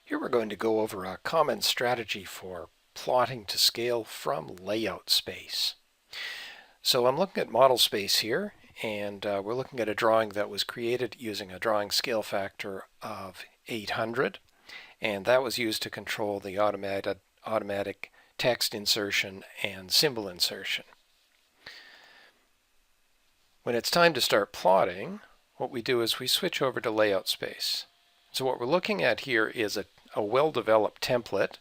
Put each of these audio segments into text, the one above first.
Here we're going to go over a common strategy for plotting to scale from layout space. So I'm looking at model space here, and we're looking at a drawing that was created using a drawing scale factor of 800, and that was used to control the automatic text insertion and symbol insertion. When it's time to start plotting, what we do is we switch over to layout space. So what we're looking at here is a well-developed template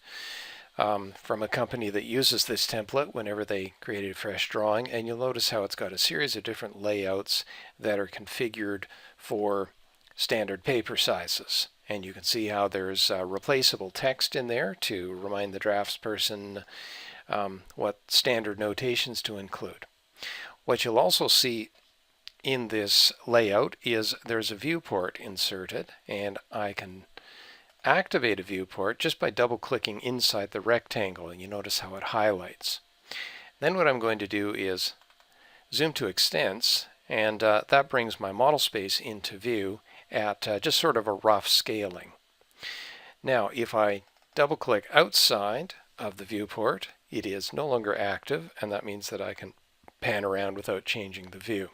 from a company that uses this template whenever they create a fresh drawing, and you'll notice how it's got a series of different layouts that are configured for standard paper sizes. And you can see how there's replaceable text in there to remind the draftsperson what standard notations to include. What you'll also see in this layout is there's a viewport inserted, and I can activate a viewport just by double-clicking inside the rectangle, and you notice how it highlights. Then what I'm going to do is zoom to extents, and that brings my model space into view at just sort of a rough scaling. Now if I double-click outside of the viewport, it is no longer active, and that means that I can pan around without changing the view.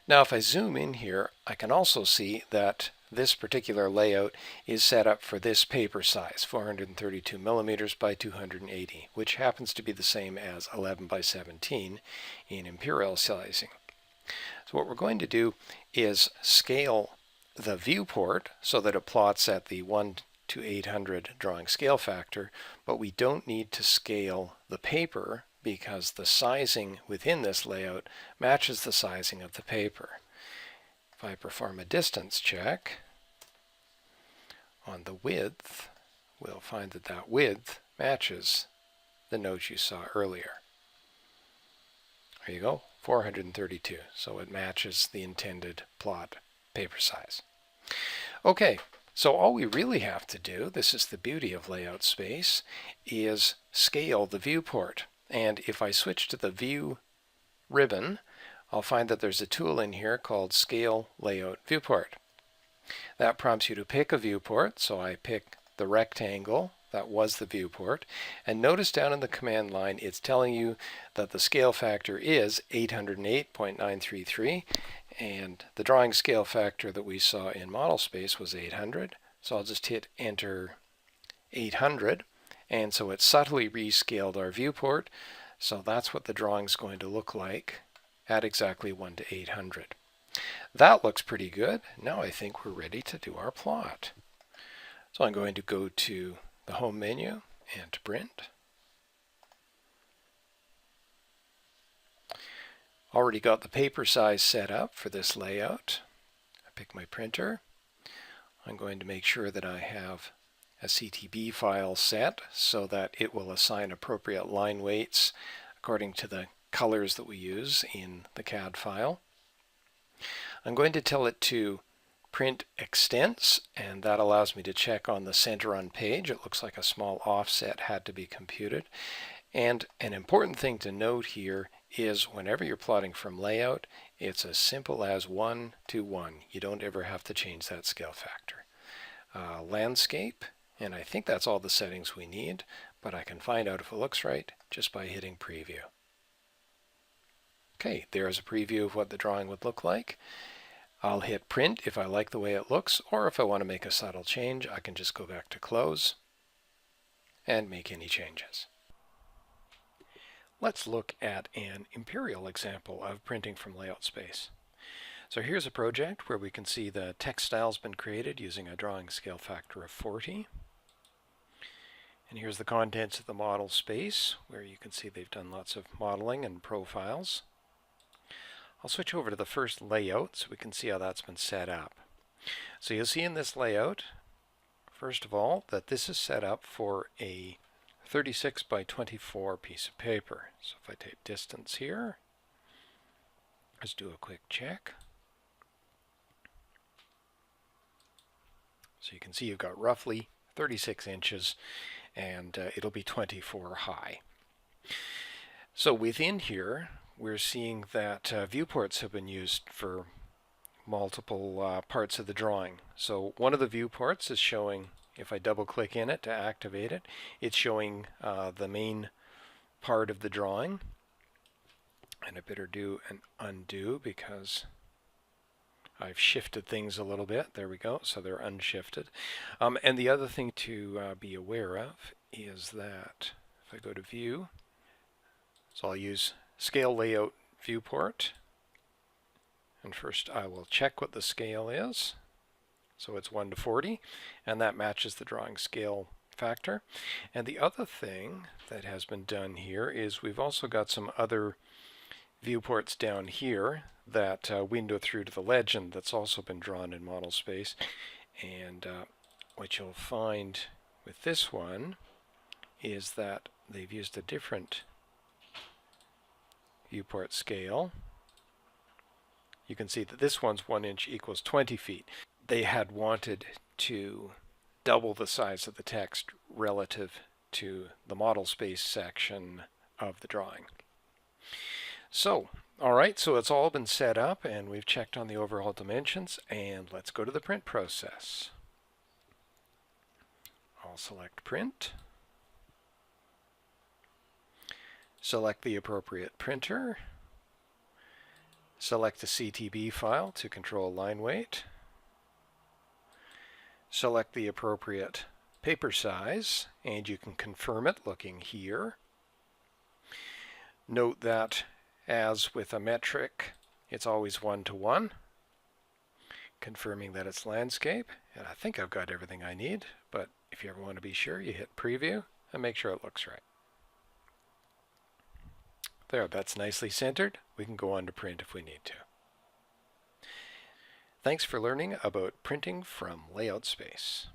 Now if I zoom in here, I can also see that this particular layout is set up for this paper size, 432 millimeters by 280, which happens to be the same as 11 by 17 in Imperial sizing. So what we're going to do is scale the viewport so that it plots at the 1 to 800 drawing scale factor, but we don't need to scale the paper because the sizing within this layout matches the sizing of the paper. If I perform a distance check on the width, we'll find that that width matches the note you saw earlier. There you go, 432. So it matches the intended plot paper size. Okay, so all we really have to do, this is the beauty of layout space, is scale the viewport. And if I switch to the View ribbon, I'll find that there's a tool in here called Scale Layout Viewport. That prompts you to pick a viewport, so I pick the rectangle, that was the viewport, and notice down in the command line it's telling you that the scale factor is 808.933, and the drawing scale factor that we saw in model space was 800, so I'll just hit enter 800. And so it subtly rescaled our viewport, so that's what the drawing's going to look like at exactly 1 to 800. That looks pretty good. Now I think we're ready to do our plot. So I'm going to go to the Home menu and Print. Already got the paper size set up for this layout. I pick my printer. I'm going to make sure that I have a CTB file set so that it will assign appropriate line weights according to the colors that we use in the CAD file. I'm going to tell it to print extents, and that allows me to check on the center on page. It looks like a small offset had to be computed. And an important thing to note here is whenever you're plotting from layout, it's as simple as 1 to 1. You don't ever have to change that scale factor. Landscape, and I think that's all the settings we need, but I can find out if it looks right just by hitting preview. Okay, there's a preview of what the drawing would look like. I'll hit print if I like the way it looks, or if I want to make a subtle change, I can just go back to close and make any changes. Let's look at an Imperial example of printing from layout space. So here's a project where we can see the text style's been created using a drawing scale factor of 40. And here's the contents of the model space, where you can see they've done lots of modeling and profiles. I'll switch over to the first layout so we can see how that's been set up. So you'll see in this layout, first of all, that this is set up for a 36 by 24 piece of paper. So if I take distance here, let's do a quick check. So you can see you've got roughly 36 inches, and it'll be 24 high. So within here, we're seeing that viewports have been used for multiple parts of the drawing. So one of the viewports is showing, if I double click in it to activate it, it's showing the main part of the drawing. And I better do an undo because I've shifted things a little bit. There we go. So they're unshifted. And the other thing to be aware of is that if I go to View, so I'll use Scale Layout Viewport. And first I will check what the scale is. So it's 1:40, and that matches the drawing scale factor. And the other thing that has been done here is we've also got some other viewports down here that window through to the legend that's also been drawn in model space. And what you'll find with this one is that they've used a different viewport scale. You can see that this one's 1 inch equals 20 feet. They had wanted to double the size of the text relative to the model space section of the drawing. So, alright, so it's all been set up and we've checked on the overall dimensions, and let's go to the print process. I'll select print. Select the appropriate printer. Select a CTB file to control line weight. Select the appropriate paper size, and you can confirm it looking here. Note that, as with a metric, it's always 1:1, confirming that it's landscape. And I think I've got everything I need, but if you ever want to be sure, you hit preview and make sure it looks right. There, that's nicely centered. We can go on to print if we need to. Thanks for learning about printing from Layout Space.